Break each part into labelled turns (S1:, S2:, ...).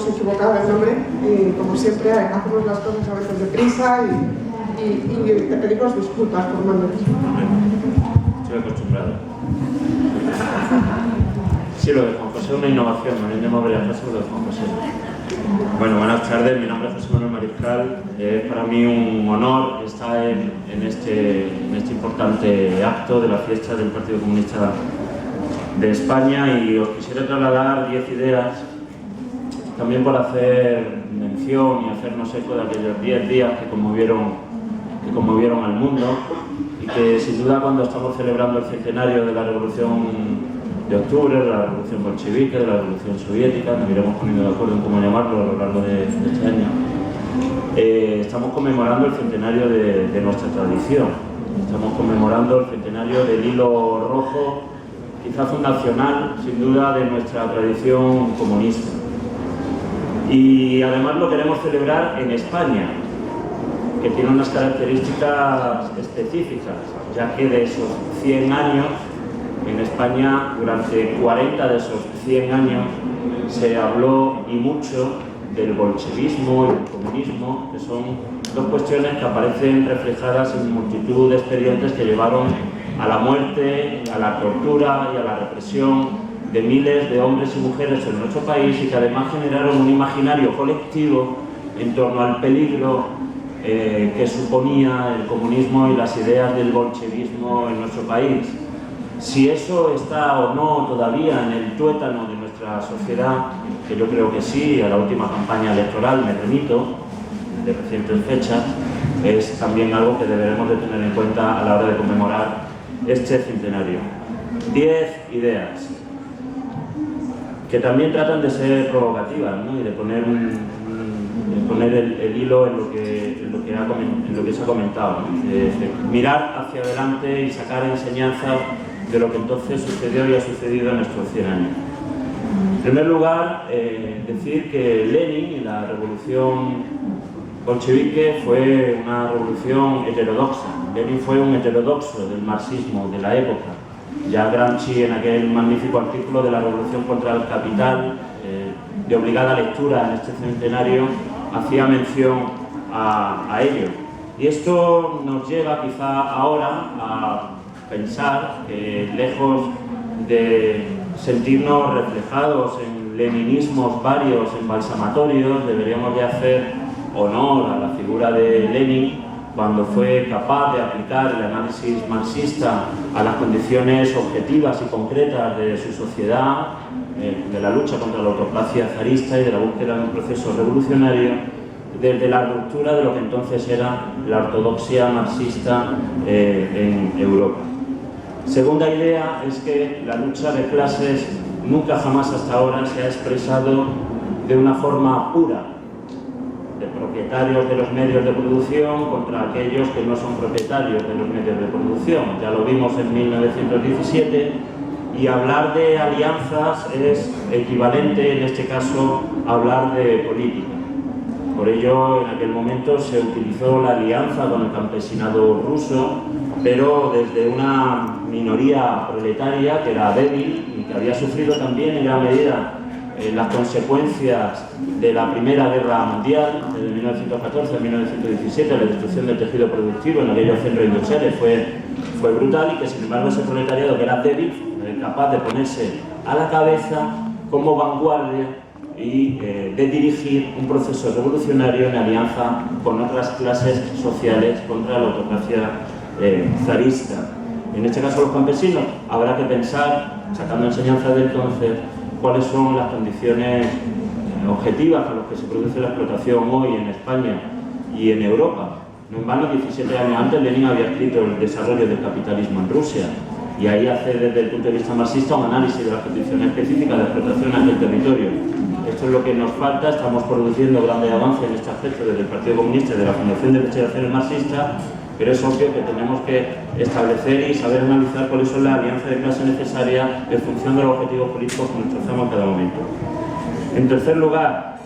S1: hemos equivocado el nombre y, como siempre, hacemos las cosas a veces deprisa y te pedimos disculpas por no.
S2: Estoy acostumbrado. Sí, lo de Juan José es una innovación, no llamo varias frases lo de Juan José. Bueno, buenas tardes, mi nombre es José Manuel Mariscal. Es para mí un honor estar en este importante acto de la fiesta del Partido Comunista de España, y os quisiera trasladar 10 ideas, también por hacer mención y hacernos eco de aquellos 10 días que conmovieron al mundo, y que sin duda, cuando estamos celebrando el centenario de la Revolución de Octubre, de la Revolución Bolchevique, de la Revolución Soviética, nos iremos poniendo de acuerdo en cómo llamarlo a lo largo de este año, estamos conmemorando el centenario de nuestra tradición, estamos conmemorando el centenario del hilo rojo, quizá fundacional, sin duda, de nuestra tradición comunista. Y además lo queremos celebrar en España, que tiene unas características específicas, ya que de esos 100 años, en España, durante 40 de esos 100 años, se habló y mucho del bolchevismo y del comunismo, que son dos cuestiones que aparecen reflejadas en multitud de expedientes que llevaron a la muerte, a la tortura y a la represión de miles de hombres y mujeres en nuestro país, y que además generaron un imaginario colectivo en torno al peligro que suponía el comunismo y las ideas del bolchevismo en nuestro país. Si eso está o no todavía en el tuétano de nuestra sociedad, que yo creo que sí, a la última campaña electoral me remito, de recientes fechas, es también algo que deberemos de tener en cuenta a la hora de conmemorar este centenario. 10 ideas que también tratan de ser provocativas, ¿no? Y de poner el hilo en lo que se ha comentado, ¿no? De mirar hacia adelante y sacar enseñanzas de lo que entonces sucedió y ha sucedido en estos 100 años. En primer lugar, decir que Lenin y la revolución bolchevique fue una revolución heterodoxa. Lenin fue un heterodoxo del marxismo de la época. Ya Gramsci, en aquel magnífico artículo de la revolución contra el capital, de obligada lectura en este centenario, hacía mención a ello. Y esto nos lleva quizá ahora a pensar que, lejos de sentirnos reflejados en leninismos varios embalsamatorios, deberíamos de hacer honor a la figura de Lenin, cuando fue capaz de aplicar el análisis marxista a las condiciones objetivas y concretas de su sociedad, de la lucha contra la autocracia zarista y de la búsqueda de un proceso revolucionario, desde la ruptura de lo que entonces era la ortodoxia marxista en Europa. Segunda idea es que la lucha de clases nunca jamás hasta ahora se ha expresado de una forma pura, de propietarios de los medios de producción contra aquellos que no son propietarios de los medios de producción. Ya lo vimos en 1917, y hablar de alianzas es equivalente, en este caso, a hablar de política. Por ello, en aquel momento se utilizó la alianza con el campesinado ruso, pero desde una minoría proletaria que era débil y que había sufrido también en gran medida las consecuencias de la Primera Guerra Mundial, desde 1914 a 1917, la destrucción del tejido productivo en aquellos centros industriales fue brutal, y que sin embargo ese proletariado, que era débil, capaz de ponerse a la cabeza como vanguardia y de dirigir un proceso revolucionario en alianza con otras clases sociales contra la autocracia zarista. En este caso, los campesinos, habrá que pensar, sacando enseñanzas de entonces, cuáles son las condiciones objetivas a las que se produce la explotación hoy en España y en Europa. No en vano, 17 años antes, Lenin había escrito El desarrollo del capitalismo en Rusia, y ahí hace, desde el punto de vista marxista, un análisis de las condiciones específicas de explotación en aquel territorio. Esto es lo que nos falta. Estamos produciendo grandes avances en este aspecto desde el Partido Comunista y de la Fundación de Investigaciones Marxistas, pero es obvio que tenemos que establecer y saber analizar cuáles son las alianzas de clase necesarias en función de los objetivos políticos que nos trazamos en cada momento. En tercer lugar,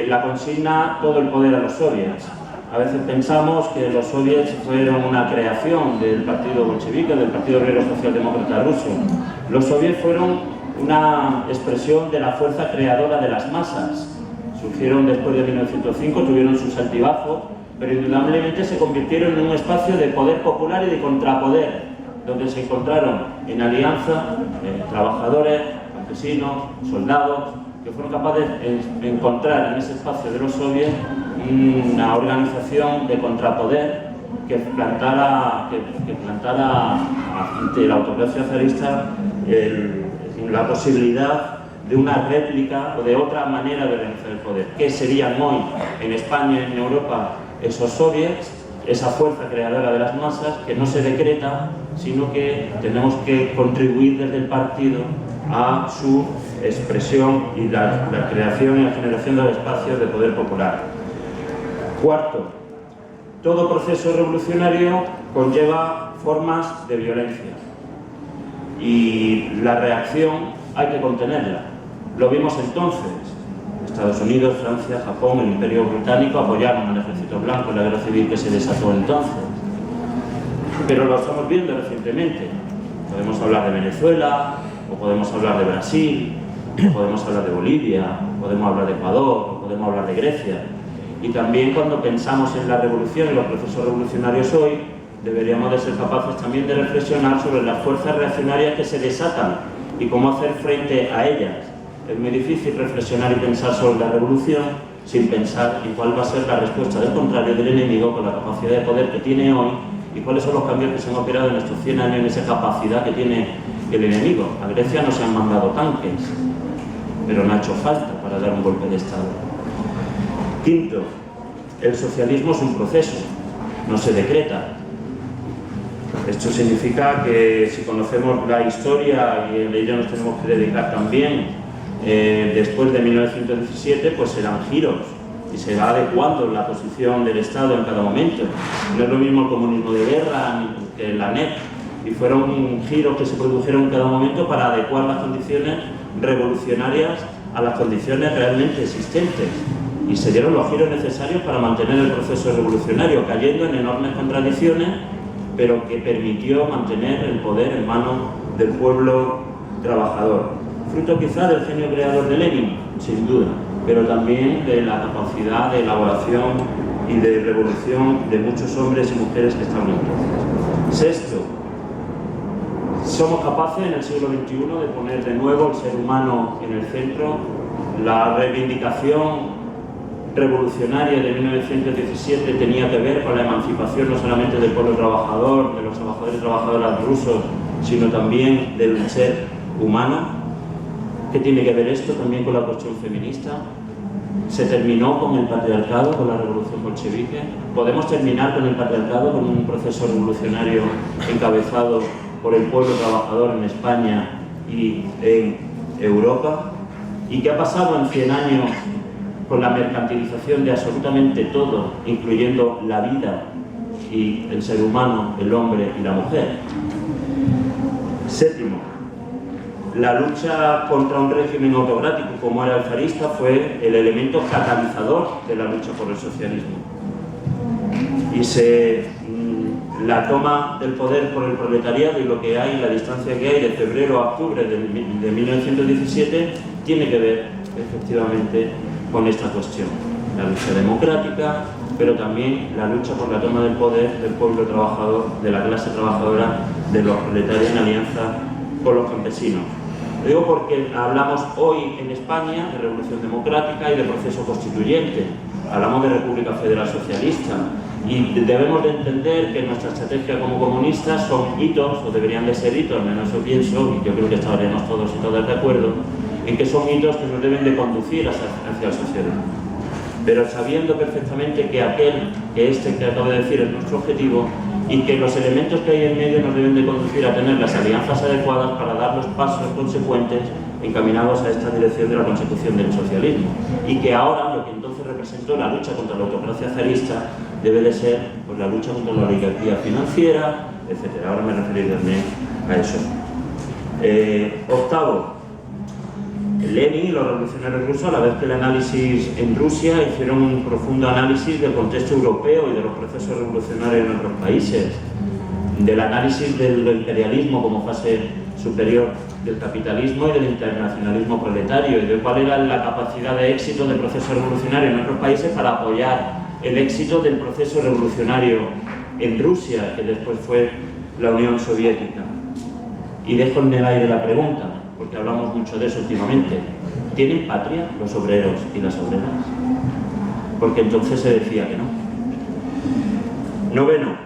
S2: la consigna todo el poder a los soviets. A veces pensamos que los soviets fueron una creación del Partido Bolchevique, del Partido Obrero Socialdemócrata Ruso. Los soviets fueron una expresión de la fuerza creadora de las masas. Surgieron después de 1905, tuvieron sus altibajos, pero indudablemente se convirtieron en un espacio de poder popular y de contrapoder, donde se encontraron en alianza trabajadores, campesinos, soldados, que fueron capaces de encontrar en ese espacio de los soviets una organización de contrapoder que plantara ante la autocracia zarista la posibilidad de una réplica o de otra manera de organizar el poder. ¿Qué serían hoy en España y en Europa esos soviets? Esa fuerza creadora de las masas que no se decreta, sino que tenemos que contribuir desde el partido a su expresión y la creación y la generación de espacios de poder popular. Cuarto, todo proceso revolucionario conlleva formas de violencia y la reacción hay que contenerla. Lo vimos entonces. Estados Unidos, Francia, Japón, el Imperio Británico apoyaron al Ejército Blanco en la guerra civil que se desató entonces. Pero lo estamos viendo recientemente. Podemos hablar de Venezuela, o podemos hablar de Brasil, o podemos hablar de Bolivia, o podemos hablar de Ecuador, o podemos hablar de Grecia. Y también cuando pensamos en la revolución y los procesos revolucionarios hoy, deberíamos de ser capaces también de reflexionar sobre las fuerzas reaccionarias que se desatan y cómo hacer frente a ellas. Es muy difícil reflexionar y pensar sobre la revolución sin pensar en cuál va a ser la respuesta del contrario del enemigo con la capacidad de poder que tiene hoy y cuáles son los cambios que se han operado en estos 100 años en esa capacidad que tiene el enemigo. A Grecia no se han mandado tanques, pero no ha hecho falta para dar un golpe de Estado. Quinto, el socialismo es un proceso, no se decreta. Esto significa que si conocemos la historia, y en ello nos tenemos que dedicar también, después de 1917, pues serán giros y se va adecuando la posición del Estado en cada momento. No es lo mismo el comunismo de guerra que la NEP, y fueron giros que se produjeron en cada momento para adecuar las condiciones revolucionarias a las condiciones realmente existentes. Y se dieron los giros necesarios para mantener el proceso revolucionario, cayendo en enormes contradicciones, pero que permitió mantener el poder en manos del pueblo trabajador. Fruto quizá del genio creador de Lenin, sin duda, pero también de la capacidad de elaboración y de revolución de muchos hombres y mujeres que estaban entonces. Sexto, somos capaces en el siglo XXI de poner de nuevo el ser humano en el centro. La reivindicación revolucionaria de 1917 tenía que ver con la emancipación no solamente del pueblo trabajador, de los trabajadores y trabajadoras rusos, sino también del ser humano. ¿Qué tiene que ver esto también con la cuestión feminista? ¿Se terminó con el patriarcado, con la revolución bolchevique? ¿Podemos terminar con el patriarcado con un proceso revolucionario encabezado por el pueblo trabajador en España y en Europa? ¿Y qué ha pasado en 100 años con la mercantilización de absolutamente todo, incluyendo la vida y el ser humano, el hombre y la mujer? Séptimo, la lucha contra un régimen autocrático como era el zarista fue el elemento catalizador de la lucha por el socialismo. Y la toma del poder por el proletariado y lo que hay, la distancia que hay de febrero a octubre de 1917 tiene que ver efectivamente con esta cuestión. La lucha democrática, pero también la lucha por la toma del poder del pueblo trabajador, de la clase trabajadora, de los proletarios en alianza con los campesinos. Lo digo porque hablamos hoy en España de revolución democrática y de proceso constituyente. Hablamos de República Federal Socialista y debemos de entender que nuestra estrategia como comunistas son hitos, o deberían de ser hitos, al menos eso pienso, y yo creo que estaremos todos y todas de acuerdo, en que son hitos que nos deben de conducir hacia el socialismo. Pero sabiendo perfectamente que este que acabo de decir es nuestro objetivo y que los elementos que hay en medio nos deben de conducir a tener las alianzas adecuadas para dar los pasos consecuentes encaminados a esta dirección de la consecución del socialismo. Y que ahora lo que entonces representó la lucha contra la autocracia zarista debe de ser pues, la lucha contra la oligarquía financiera, etc. Ahora me referiré también a eso. Octavo, Lenin y los revolucionarios rusos, a la vez que el análisis en Rusia, hicieron un profundo análisis del contexto europeo y de los procesos revolucionarios en otros países, del análisis del imperialismo como fase superior del capitalismo y del internacionalismo proletario, y de cuál era la capacidad de éxito del proceso revolucionario en otros países para apoyar el éxito del proceso revolucionario en Rusia, que después fue la Unión Soviética. Y dejo en el aire la pregunta, porque hablamos mucho de eso últimamente: ¿tienen patria los obreros y las obreras? Porque entonces se decía que no. Noveno.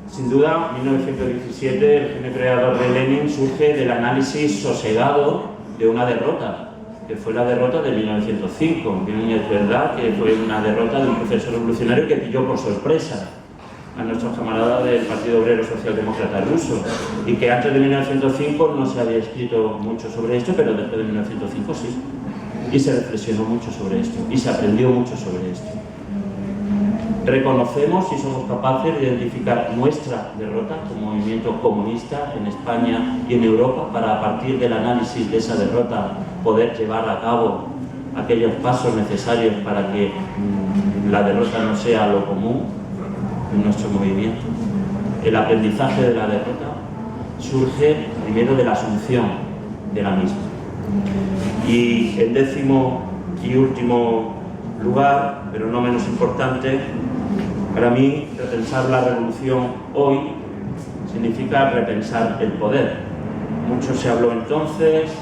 S2: Sin duda, 1917, el gen creador de Lenin surge del análisis sosegado de una derrota, que fue la derrota de 1905. Bien, es verdad que fue una derrota de un proceso revolucionario que pilló por sorpresa a nuestros camaradas del Partido Obrero Socialdemócrata ruso, y que antes de 1905 no se había escrito mucho sobre esto, pero después de 1905 sí. Y se reflexionó mucho sobre esto, y se aprendió mucho sobre esto. Reconocemos y somos capaces de identificar nuestra derrota como movimiento comunista en España y en Europa, para a partir del análisis de esa derrota poder llevar a cabo aquellos pasos necesarios para que la derrota no sea lo común en nuestro movimiento. El aprendizaje de la derrota surge primero de la asunción de la misma. Y en décimo y último lugar, pero no menos importante, para mí, repensar la revolución hoy significa repensar el poder. Mucho se habló entonces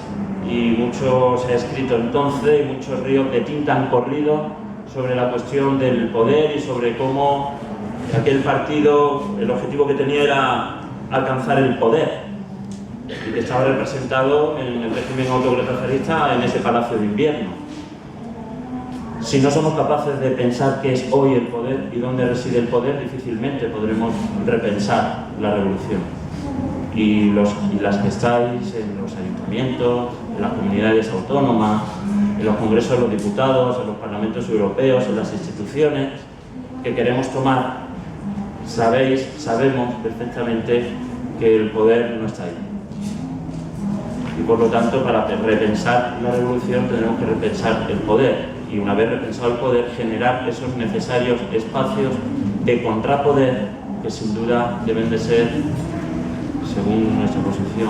S2: y mucho se ha escrito entonces, y muchos ríos de tinta han corrido sobre la cuestión del poder y sobre cómo aquel partido, el objetivo que tenía era alcanzar el poder, y que estaba representado en el régimen autocratalista en ese Palacio de Invierno. Si no somos capaces de pensar qué es hoy el poder y dónde reside el poder, difícilmente podremos repensar la revolución. Y las que estáis en los ayuntamientos, en las comunidades autónomas, en los congresos de los diputados, en los parlamentos europeos, en las instituciones que queremos tomar, sabemos perfectamente que el poder no está ahí. Y por lo tanto, para repensar la revolución tenemos que repensar el poder. Y una vez repensado el poder, generar esos necesarios espacios de contrapoder que sin duda deben de ser, según nuestra posición,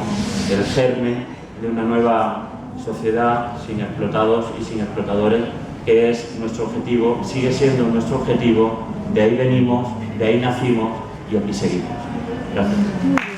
S2: el germen de una nueva sociedad sin explotados y sin explotadores, que es nuestro objetivo, sigue siendo nuestro objetivo, de ahí venimos, de ahí nacimos y aquí seguimos. Gracias.